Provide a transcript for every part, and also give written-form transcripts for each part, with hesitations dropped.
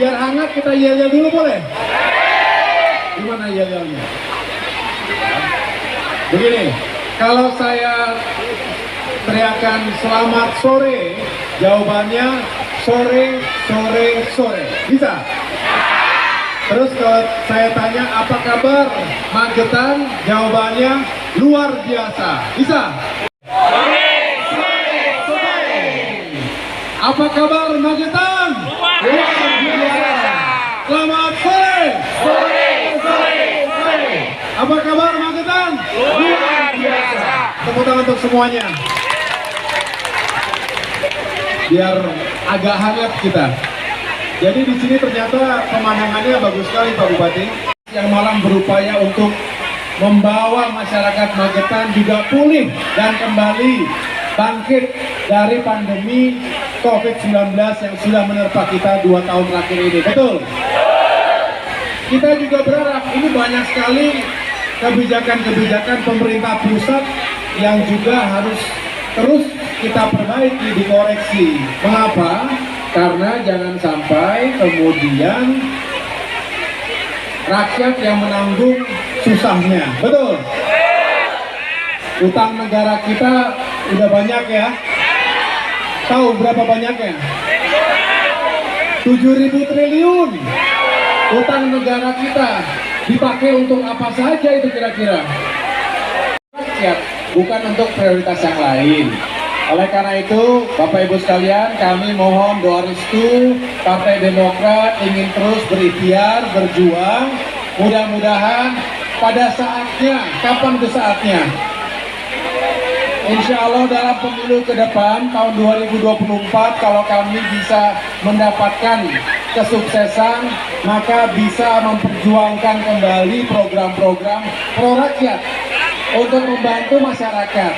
Biar hangat kita yel-yel dulu boleh? Gimana yel-yelnya? Begini, kalau saya teriakan selamat sore, jawabannya sore, sore, sore. Bisa? Terus kalau saya tanya apa kabar Magetan, jawabannya luar biasa. Bisa? Sore, sore, sore. Apa kabar Magetan? Luar biasa. Selamat sore. Sore, sore, sore. Apa kabar Magetan? Luar biasa. Tepuk tangan untuk semuanya. Biar agak hangat kita. Jadi di sini ternyata pemandangannya bagus sekali Pak Bupati. Yang malam berupaya untuk membawa masyarakat Magetan juga pulih dan kembali bangkit dari pandemi COVID-19 yang sudah menerpa kita 2 tahun terakhir ini. Betul? Kita juga berharap ini banyak sekali kebijakan-kebijakan pemerintah pusat yang juga harus terus kita perbaiki, dikoreksi. Mengapa? Karena jangan sampai kemudian rakyat yang menanggung susahnya. Betul? Utang negara kita udah banyak ya. Tahu berapa banyaknya? 7.000 triliun. Utang negara kita dipakai untuk apa saja itu kira-kira? Rakyat, bukan untuk prioritas yang lain. Oleh karena itu, Bapak Ibu sekalian, kami mohon doa restu. Partai Demokrat ingin terus berikhtiar, berjuang. Mudah-mudahan pada saatnya, kapan itu saatnya? Insya Allah dalam pemilu ke depan, tahun 2024, kalau kami bisa mendapatkan kesuksesan, maka bisa memperjuangkan kembali program-program pro rakyat untuk membantu masyarakat.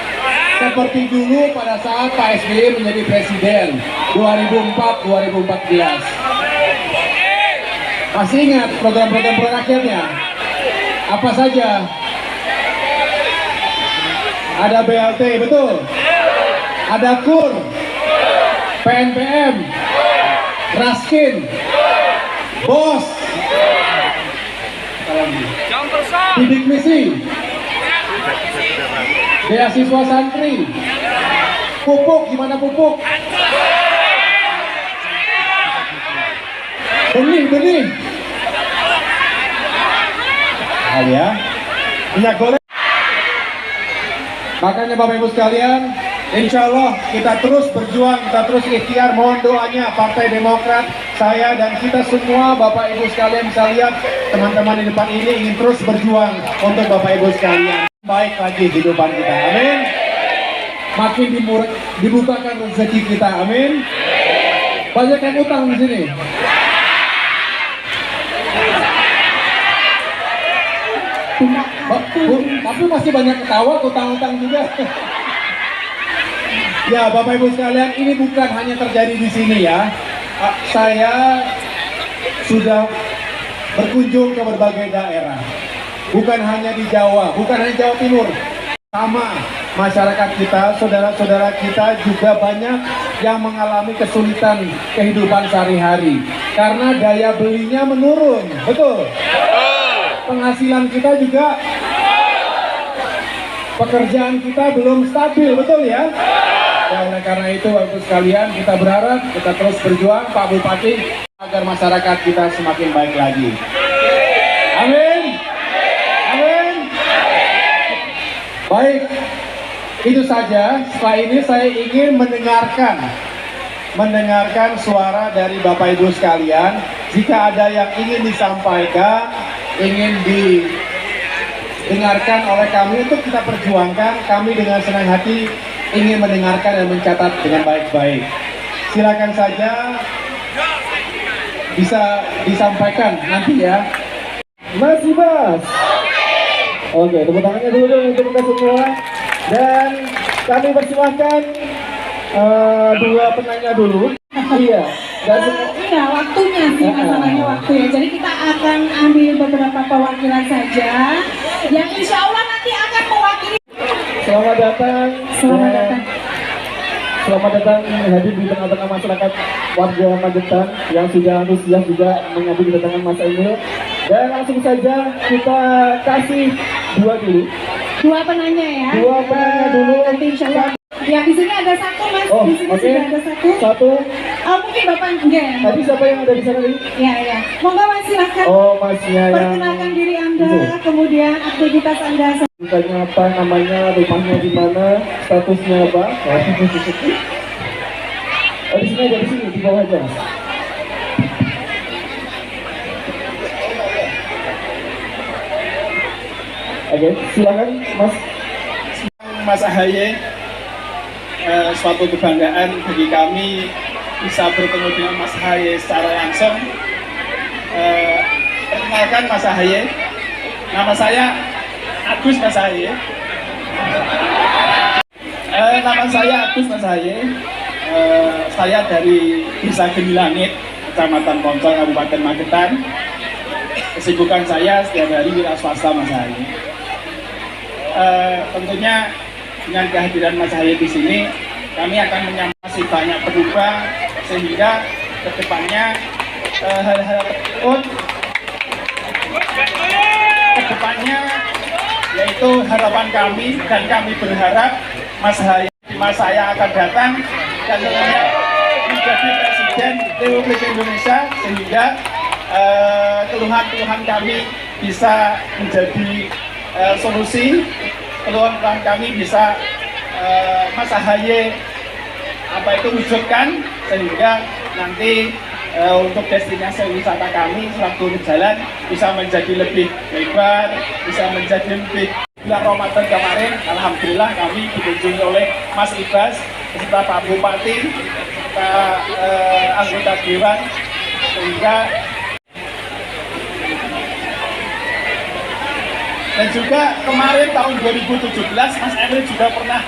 Seperti dulu pada saat Pak SBY menjadi presiden 2004-2014. Masih ingat program-program pro rakyatnya? Apa saja? Ada BLT, betul? Ada KUR, PNPM, Raskin, BOS, bidik misi, beasiswa santri, pupuk, gimana pupuk? Benih. Ya, minyak goreng. Makanya Bapak Ibu sekalian, insya Allah kita terus berjuang, kita terus ikhtiar. Mohon doanya Partai Demokrat, saya dan kita semua Bapak Ibu sekalian bisa lihat teman-teman di depan ini ingin terus berjuang untuk Bapak Ibu sekalian. Baik lagi kehidupan kita, amin. Makin dibukakan rezeki kita, amin. Banyak yang utang di sini. Tapi masih banyak ketawa, utang-utang juga. Ya, Bapak Ibu sekalian, ini bukan hanya terjadi di sini ya. Saya sudah berkunjung ke berbagai daerah. Bukan hanya di Jawa, bukan hanya Jawa Timur. Sama masyarakat kita, saudara-saudara kita juga banyak yang mengalami kesulitan kehidupan sehari-hari. Karena daya belinya menurun, betul? Penghasilan kita juga, pekerjaan kita belum stabil, betul ya? Ya, oleh karena itu Bapak Ibu sekalian, kita berharap kita terus berjuang Pak Bupati agar masyarakat kita semakin baik lagi. Amin. Amin. Baik, itu saja. Setelah ini saya ingin mendengarkan suara dari Bapak Ibu sekalian. Jika ada yang ingin disampaikan, ingin didengarkan oleh kami untuk kita perjuangkan, kami dengan senang hati ingin mendengarkan dan mencatat dengan baik-baik. Silakan saja bisa disampaikan nanti ya. Masih Mas? Oke, tepuk tangannya dulu untuk kita semua. Dan kami persilahkan dua penanya dulu. Iya. Iya, waktunya sih, masalahnya waktu ya. Jadi kita akan ambil beberapa perwakilan saja yang insya Allah nanti akan mewakili. Selamat datang. Selamat datang. Selamat datang hadir di tengah-tengah masyarakat warga Magetan yang sudah antusias juga menyambut kedatangan Mas Emil. Dan langsung saja kita kasih dua penanya ya. Dua penanya dulu. Nanti insya Allah. Ya di sini ada satu Mas. Oh, Di sini oke. sudah ada satu. Satu. Oh mungkin Bapak enggak. Tadi siapa yang ada di sana tadi? Ya ya. Monggo Mas silakan. Oh, Masnya yang Perkenalkan diri Anda, itu. kemudian aktivitas Anda. Ditanya apa namanya, rumahnya di mana, statusnya apa? Oh, di sini aja, di sini, di bawah aja, Mas. Oke, silakan, Mas. Mas Ahaye, suatu kebanggaan bagi kami bisa bertemu dengan Mas Ahaye secara langsung. Perkenalkan Mas Ahaye, nama saya Agus Mas Ahaye. Nama saya Agus Mas Ahaye. Saya dari Desa Genilangit, Kecamatan Poncol, Kabupaten Magetan. Kesibukan saya setiap hari wira swasta Mas Ahaye. Tentunya dengan kehadiran Mas Ahaye di sini, kami akan menyampaikan banyak perubahan sehingga kedepannya hal-hal kedepannya yaitu harapan kami dan kami berharap Mas Ahaye di masa yang akan datang dan tentunya menjadi Presiden Republik Indonesia sehingga keluhan-keluhan kami bisa menjadi solusi, keluhan kami bisa Mas Ahaye wujudkan sehingga nanti untuk destinasi wisata kami sewaktu berjalan bisa menjadi lebih lebar, bisa menjadi lebih. Bulan Ramadan kemarin, alhamdulillah kami dikunjungi oleh Mas Ibas beserta Pak Bupati, Pak anggota Dewan, sehingga dan juga kemarin tahun 2017 Mas Emil juga pernah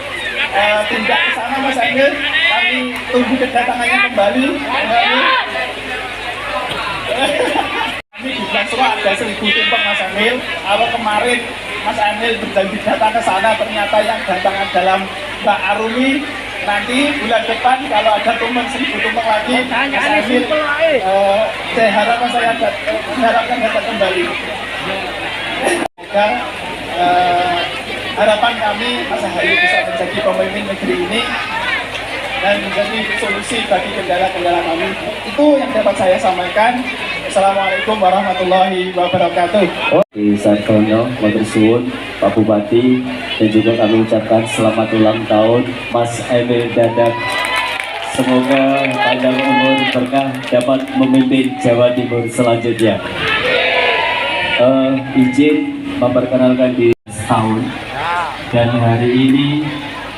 tindak ke sana Mas Emil. Kami tunggu kedatangannya kembali. Kami di bulan Surah ada 1000 tumpeng Mas Emil. Kalau kemarin Mas Emil berjanji datang ke sana, ternyata yang datang dalam Mbak Arumi. Nanti bulan depan kalau ada tumpeng 1000 tumpeng lagi, Mas Emil saya harapkan datang kembali. Dan harapan kami Mas Ahaye bisa menjadi pemimpin negeri ini dan menjadi solusi bagi kendala-kendala kami. Itu yang dapat saya sampaikan. Assalamualaikum warahmatullahi wabarakatuh. Di Sarkono, Matur Suwun, Pak Bupati, dan juga kami ucapkan selamat ulang tahun Mas Emil Dadak. Semoga panjang umur berkah dapat memimpin Jawa Timur selanjutnya. Izin memperkenalkan diri setahun, dan hari ini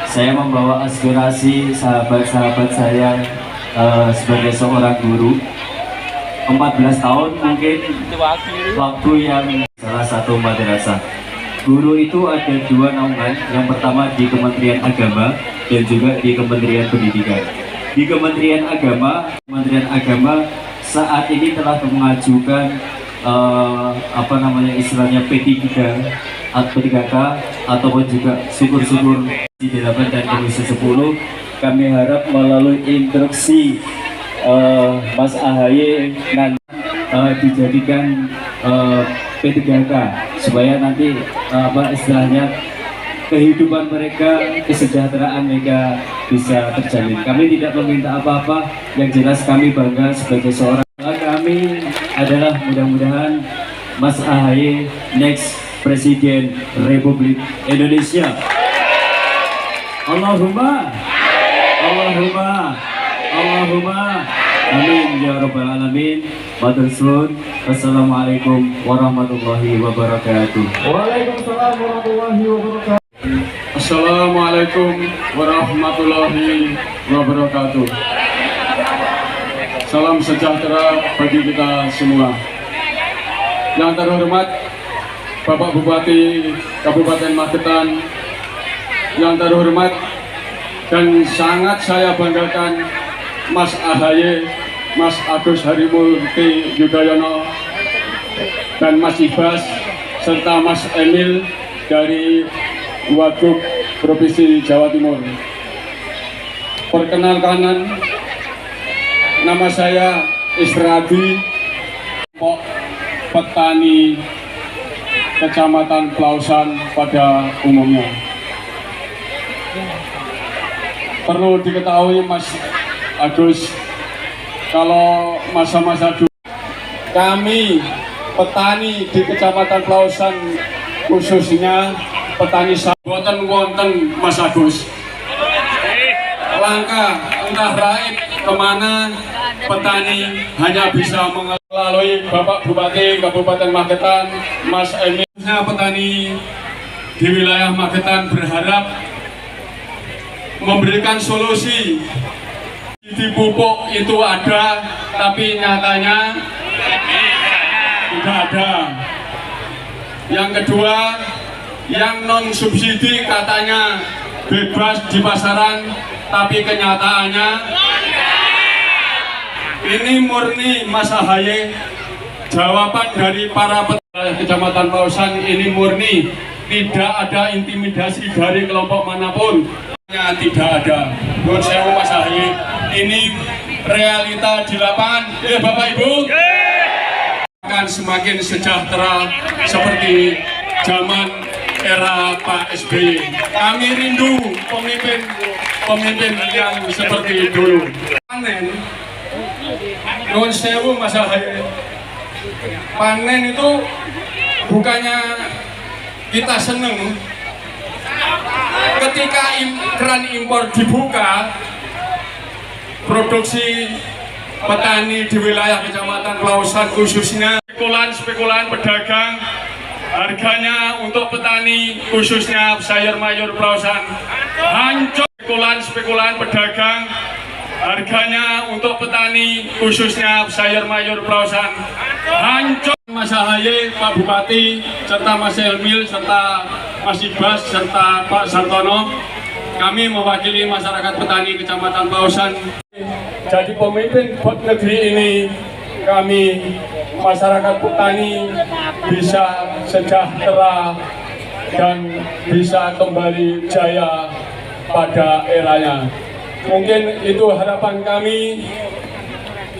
saya membawa aspirasi sahabat-sahabat saya sebagai seorang guru. 14 tahun mungkin waktu yang salah satu madrasah. Guru itu ada dua naungan, yang pertama di Kementerian Agama dan juga di Kementerian Pendidikan. Di Kementerian Agama saat ini telah mengajukan istilahnya P3K ataupun juga syukur-syukur di 8 dan Komisi 10. Kami harap melalui instruksi Mas Ahaye nanti dijadikan P3K supaya nanti istilahnya kehidupan mereka, kesejahteraan mereka bisa terjamin. Kami tidak meminta apa-apa, yang jelas kami bangga sebagai seorang. Kami adalah mudah-mudahan Mas Ahaye next Presiden Republik Indonesia. Allahumma amin ya rabbal alamin. Matur suwun. Wassalamualaikum warahmatullahi wabarakatuh. Waalaikumsalam warahmatullahi wabarakatuh. Assalamualaikum warahmatullahi wabarakatuh. Salam sejahtera bagi kita semua. Yang terhormat Bapak Bupati Kabupaten Magetan, yang terhormat dan sangat saya banggakan Mas Ahaye, Mas Agus Harimurti Yudhoyono, dan Mas Ibas, serta Mas Emil dari Wagub Provinsi Jawa Timur. Perkenalkan, nama saya Isradi, petani Kecamatan Pelausan pada umumnya. Perlu diketahui Mas Agus, kalau masa-masa dulu kami petani di Kecamatan Pelausan, khususnya petani sabotan wonten Mas Agus. Langkah entah raib kemana, petani hanya bisa melalui Bapak Bupati Kabupaten Magetan, Mas Emil. Petani di wilayah Magetan berharap memberikan solusi. Di pupuk itu ada, tapi nyatanya tidak ada. Yang kedua, yang non subsidi katanya bebas di pasaran, tapi kenyataannya ini murni Mas Ahaye. Jawaban dari para petani Kecamatan Pelausan ini murni, tidak ada intimidasi dari kelompok manapun. Tidak ada. Menurut saya Mas Ahaye, ini realita di lapangan. Bapak Ibu akan semakin sejahtera seperti zaman era Pak SBY. Kami rindu pemimpin yang seperti dulu. Panen, nuwun sewu Mas Ahaye, panen itu bukannya kita seneng. Ketika keran impor dibuka, produksi petani di wilayah Kecamatan Pelausan khususnya spekulan pedagang, harganya untuk petani khususnya sayur mayur Pelausan hancur. Spekulan pedagang, harganya untuk petani khususnya sayur mayur Pelausan hancur. Mas Ahaye, Pak Bupati, serta Mas Emil, serta Mas Ibas, serta Pak Sartono, kami mewakili masyarakat petani Kecamatan Pelausan. Jadi pemimpin buat negeri ini, kami masyarakat petani bisa sejahtera dan bisa kembali jaya pada eranya. Mungkin itu harapan kami,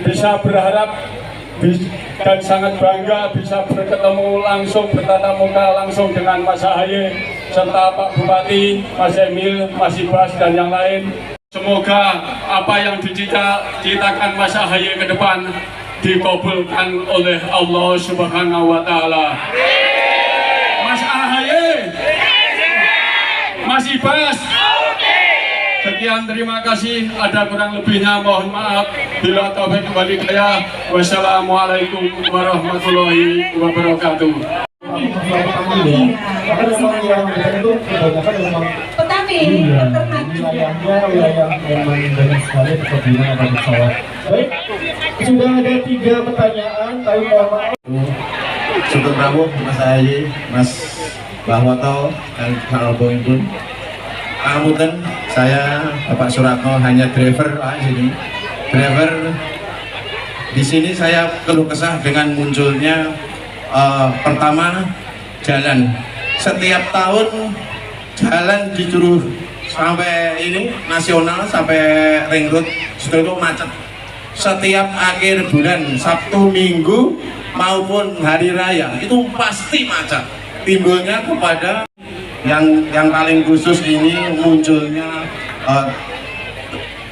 bisa berharap dan sangat bangga bisa bertemu langsung, bertatap muka langsung dengan Mas Ahaye serta Pak Bupati, Mas Emil, Mas Ibas dan yang lain. Semoga apa yang dicita-citakan Mas Ahaye ke depan dikabulkan oleh Allah Subhanahu wa Ta'ala. Mas Ahaye, Mas Ibas, sekian, terima kasih. Ada kurang lebihnya mohon maaf. Bila taufik wal hidayah. Wassalamualaikum warahmatullahi wabarakatuh. Petani, peternak wilayahnya wilayah yang banyak sekali perkebunan dan sawah. Baik, sudah ada 3 pertanyaan, tapi mohon maaf. Sugeng rawuh Mas Ahaye, Mas Bahwoto dan Pak Albonipun. Pangapunten, saya Bapak Suratno hanya driver Pak sini. Driver di sini saya keluh kesah dengan munculnya pertama jalan. Setiap tahun jalan di Curug sampai ini nasional sampai ring road itu macet. Setiap akhir bulan Sabtu Minggu maupun hari raya itu pasti macet. Timbulnya kepada yang paling khusus ini munculnya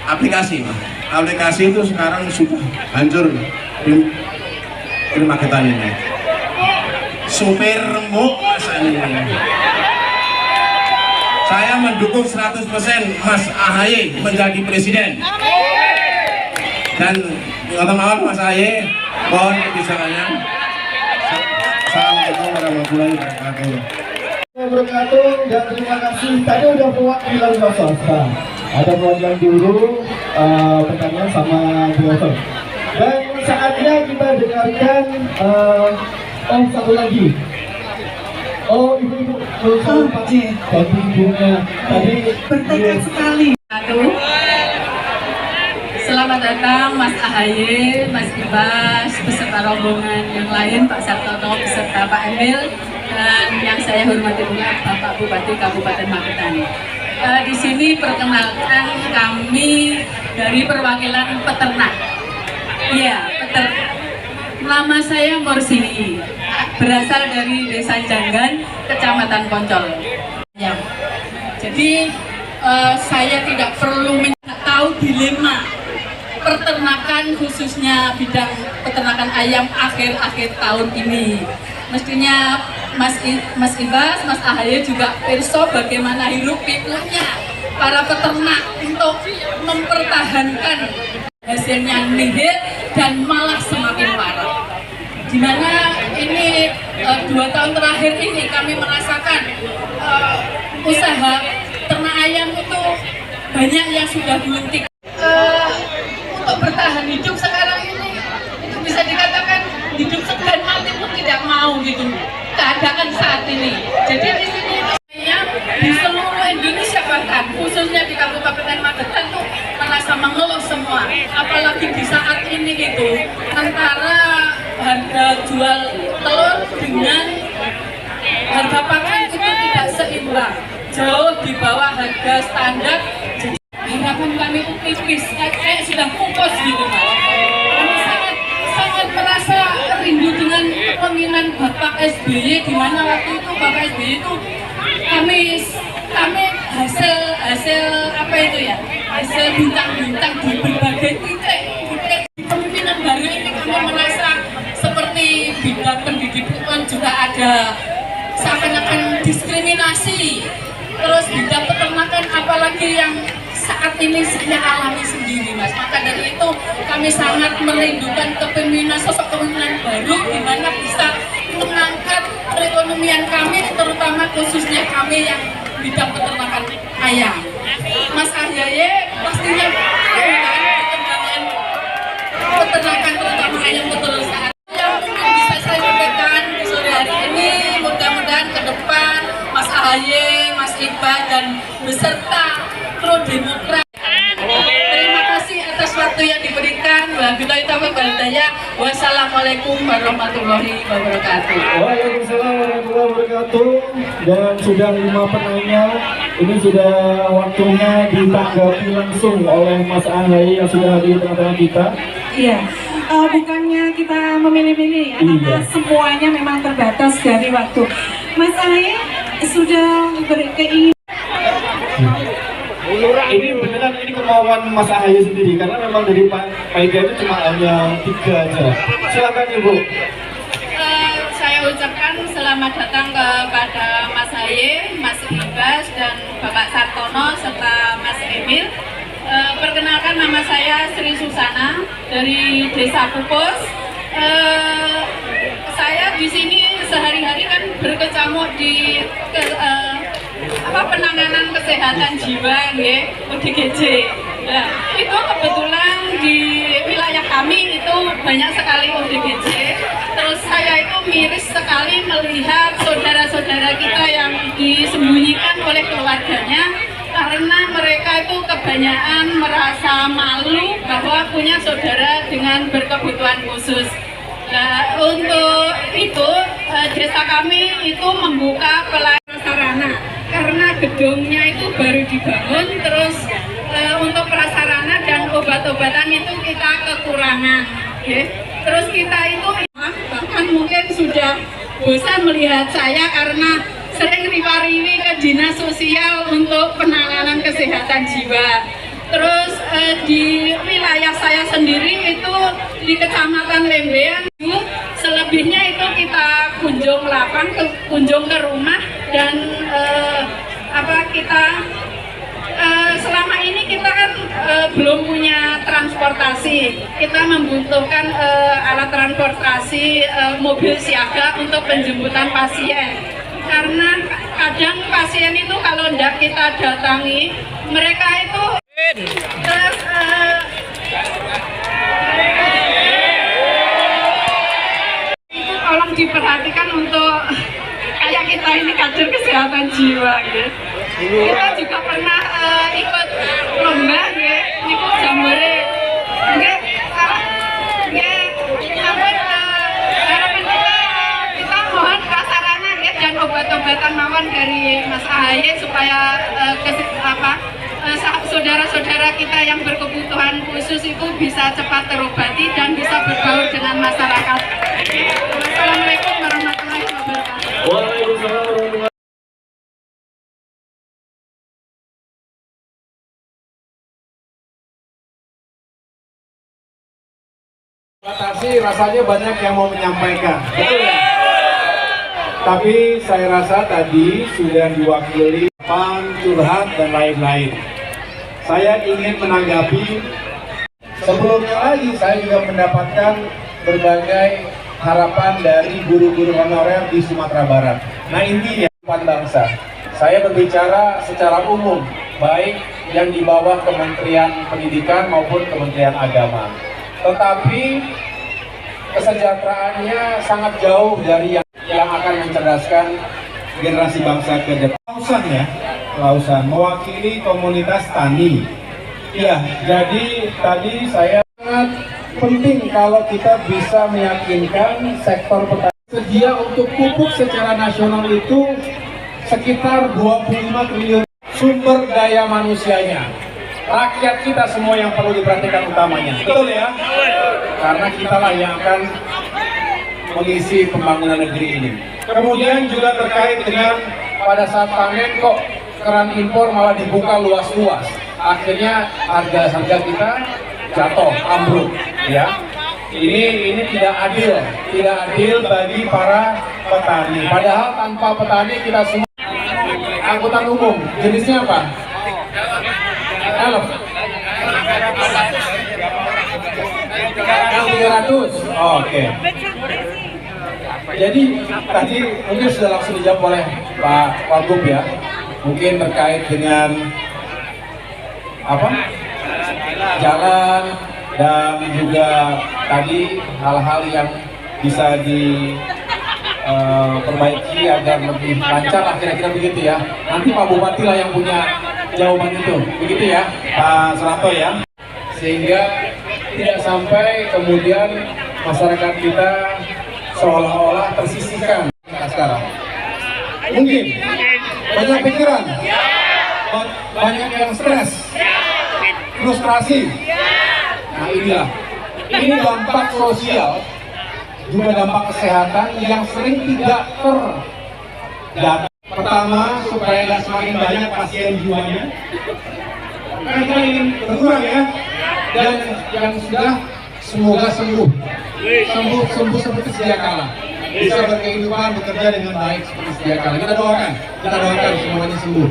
aplikasi. Aplikasi itu sekarang sudah hancur di Magetan ini. Supir remuk ini. Saya mendukung 100% Mas Ahaye menjadi presiden. Dan teman-teman Mas Ahaye, mohon kebijakannya. Assalamualaikum warahmatullahi wabarakatuh. Dan terima kasih. Tadi udah perwakilan swasta, ada perwakilan buruh, pertanian sama driver. Dan saatnya kita dengarkan satu lagi. Ibu-ibu, tadi ibunya tadi bertekad sekali. Selamat datang Mas Ahaye, Mas Ibas, beserta rombongan yang lain, Pak Sartono beserta Pak Emil, dan yang saya hormati pula Bapak Bupati Kabupaten Magetan. Di sini perkenalkan kami dari perwakilan peternak. Iya, peternak. Nama saya Morsini, berasal dari Desa Janggan, Kecamatan Poncol. Ya. Jadi saya tidak perlu tahu dilema peternakan, khususnya bidang peternakan ayam akhir-akhir tahun ini. Mestinya Mas Ibas, Mas Ahaye juga perso bagaimana hirup pikuknya para peternak untuk mempertahankan hasilnya nihil dan malah semakin parah. Dimana ini 2 tahun terakhir ini kami merasakan usaha ternak ayam itu banyak yang sudah gulung tikar. Untuk bertahan hidup sekarang ini itu bisa dikatakan hidup segan mati pun tidak mau gitu keadaan saat ini. Jadi di sini ayam di seluruh Indonesia, bahkan khususnya di Kabupaten Magetan tuh merasa mengeluh semua. Apalagi di saat ini gitu antara harga jual telur dengan harga pakan itu tidak seimbang, jauh di bawah harga standar. Jadi harapan kami tipis, kayak sudah pupus gitu Mas. Kami sangat merasa rindu dengan kepemimpinan Bapak SBY, di mana waktu itu Bapak SBY itu kami hasil apa itu ya, hasil bintang-bintang di berbagai titik. Di kepemimpinan baru ini kami merasa seperti bidang pendidikan juga ada seakan-akan diskriminasi. Terus bidang peternakan apalagi yang saat ini saya alami sendiri Mas. Maka dari itu kami sangat merindukan sosok kepemimpinan baru di mana bisa mengangkat perekonomian kami, terutama khususnya kami yang bidang peternakan ayam. Mas Ahaye pastinya tahu kan perkembangan peternakan terutama ayam petelur saat yang mungkin bisa saya sampaikan di sore hari ini. Mudah-mudahan ke depan Mas Ahaye, Mas Iqbal dan beserta Pro Demokrat. Terima kasih atas waktu yang diberikan. Wabillahi taufiq wal hidayah. Wassalamualaikum warahmatullahi wabarakatuh. Waalaikumsalam warahmatullahi wabarakatuh. Dan sudah 5 penanya, ini sudah waktunya ditanggapi langsung oleh Mas Ahaye yang sudah hadir di tengah-tengah kita. Iya, bukannya kita memilih-milih ya, karena semuanya memang terbatas dari waktu. Mas Ahaye sudah berkeinginan. Ini beneran ini kemauan Mas Ahaye sendiri, karena memang dari Pak Ida itu cuma hanya 3 aja. Silakan Ibu. Saya ucapkan selamat datang kepada Mas Ahaye, Mas Ibas dan Bapak Sartono serta Mas Emil. Perkenalkan, nama saya Sri Susana dari Desa Pupus. Saya di sini sehari-hari kan berkecamuk di penanganan kesehatan jiwa ODGJ. Nah, itu kebetulan di wilayah kami itu banyak sekali ODGJ. Terus saya itu miris sekali melihat saudara-saudara kita yang disembunyikan oleh keluarganya karena mereka itu kebanyakan merasa malu bahwa punya saudara dengan berkebutuhan khusus. Nah, untuk itu desa kami itu membuka pelayanan prasarana karena gedungnya itu baru dibangun, terus untuk prasarana dan obat-obatan itu kita kekurangan. Terus kita itu bahkan mungkin sudah bosan melihat saya karena sering riwariwi ke dinas sosial untuk penanganan kesehatan jiwa. Terus di wilayah saya sendiri itu di Kecamatan Lembean, selebihnya itu kita kunjung ke rumah dan kita selama ini kita kan belum punya transportasi. Kita membutuhkan alat transportasi mobil siaga untuk penjemputan pasien. Karena kadang pasien itu kalau tidak kita datangi, mereka itu terus itu tolong diperhatikan untuk kayak kita ini kader kesehatan jiwa gitu. Kita juga pernah ikut lomba ikut jambore harapan kita mohon prasarana dan obat-obatan mawon harapan dari Mas AHY supaya saudara-saudara kita yang berkebutuhan khusus itu bisa cepat terobati dan bisa berbaur dengan masyarakat. Assalamualaikum warahmatullahi wabarakatuh. Waalaikumsalam warahmatullahi Batasi rasanya banyak yang mau menyampaikan, betul ya? Tapi saya rasa tadi sudah diwakili curhat dan lain-lain. Saya ingin menanggapi. Sebelumnya lagi saya juga mendapatkan berbagai harapan dari guru-guru honorer di Sumatera Barat. Nah intinya bangsa. Saya berbicara secara umum, baik yang di bawah Kementerian Pendidikan maupun Kementerian Agama. Tetapi kesejahteraannya sangat jauh dari yang akan mencerdaskan generasi bangsa ke depan. Lausan ya, Lausan mewakili komunitas tani. Ya, jadi tadi saya sangat penting kalau kita bisa meyakinkan sektor petani sedia untuk pupuk secara nasional itu sekitar 25 triliun. Sumber daya manusianya, rakyat kita semua yang perlu diperhatikan utamanya, betul ya? Karena kitalah yang akan mengisi pembangunan negeri ini. Kemudian juga terkait dengan pada saat panen kok keran impor malah dibuka luas-luas, akhirnya harga kita jatuh, ambruk, ya. Ini tidak adil bagi para petani. Padahal tanpa petani kita semua angkutan umum jenisnya apa? Elf. L300. Oke. Jadi tadi mungkin sudah langsung dijawab oleh Pak Wagub ya. Mungkin terkait dengan jalan dan juga tadi hal-hal yang bisa diperbaiki agar lebih lancar lah, kira-kira begitu ya. Nanti Pak Bupati lah yang punya jawaban itu, begitu ya Pak Serato ya. Sehingga tidak sampai kemudian masyarakat kita seolah-olah tersisihkan sekarang. Mungkin banyak pikiran, banyak yang stres, frustrasi. Nah inilah, ini dampak sosial, juga dampak kesehatan yang sering tidak terdata. Pertama, supaya tidak semakin banyak pasien jiwanya, karena kita ingin berkurang ya, dan yang sudah semoga sembuh seperti sedia kala, bisa berkehidupan, bekerja dengan baik seperti sedia kala. Kita doakan semuanya sembuh,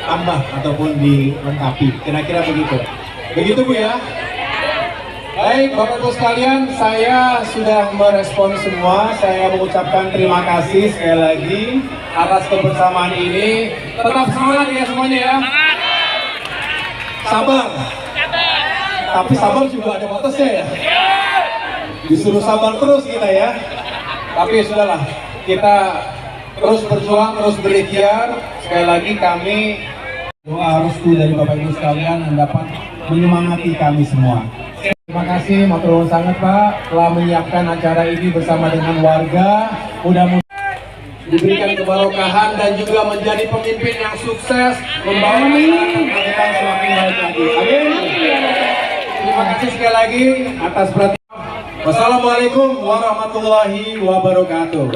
tambah ataupun dilengkapi, kira-kira begitu Bu ya. Baik Bapak Ibu sekalian, saya sudah merespon semua. Saya mengucapkan terima kasih sekali lagi atas kebersamaan ini. Tetap semangat ya semuanya ya. Sabar. Tapi sabar juga ada batasnya ya. Disuruh sabar terus kita ya. Tapi sudahlah, kita terus berjuang, terus berikhtiar. Sekali lagi kami doa restu dari Bapak Ibu sekalian yang dapat menyemangati kami semua. Terima kasih, matur nuwun sangat Pak telah menyiapkan acara ini bersama dengan warga. Mudah-mudahan diberikan keberkahan dan juga menjadi pemimpin yang sukses, membawa kita semakin baik lagi. Amin. Terima kasih sekali lagi atas perhatian. Wassalamualaikum warahmatullahi wabarakatuh.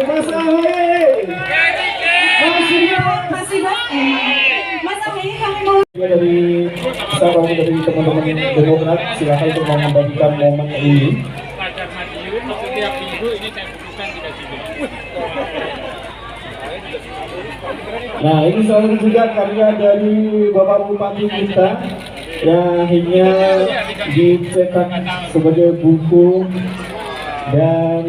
Mas AHY. Mas AHY kami mau Dari teman-teman Demokrat, silakan untuk mengembalikan momen ini. Nah ini selalu juga karya dari Bapak Bupati kita yang akhirnya dicetak sebagai buku dan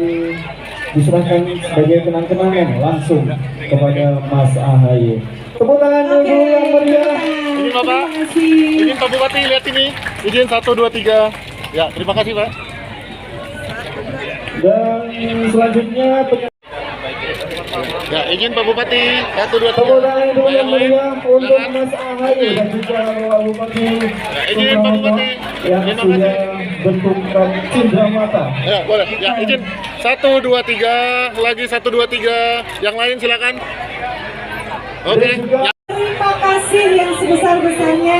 diserahkan sebagai kenang-kenangan langsung kepada Mas AHY. Tepuk tangan dulu yang meriah. Ini Bapak, izin Pak Bupati lihat ini, izin 1, 2, 3. Ya, terima kasih Pak. Dan selanjutnya Ya, izin Pak Bupati, 1, 2, 3. tepuk tangan dulu yang meriah untuk Mas AHY dan juga Bapak Bupati izin Pak Bupati. yang Terima sudah kasih. bentukan cendramata. Ya, boleh. Ya, izin. 1, 2, 3. Lagi 1, 2, 3. Yang lain silakan. Oke. Ya. Terima kasih yang sebesar-besarnya.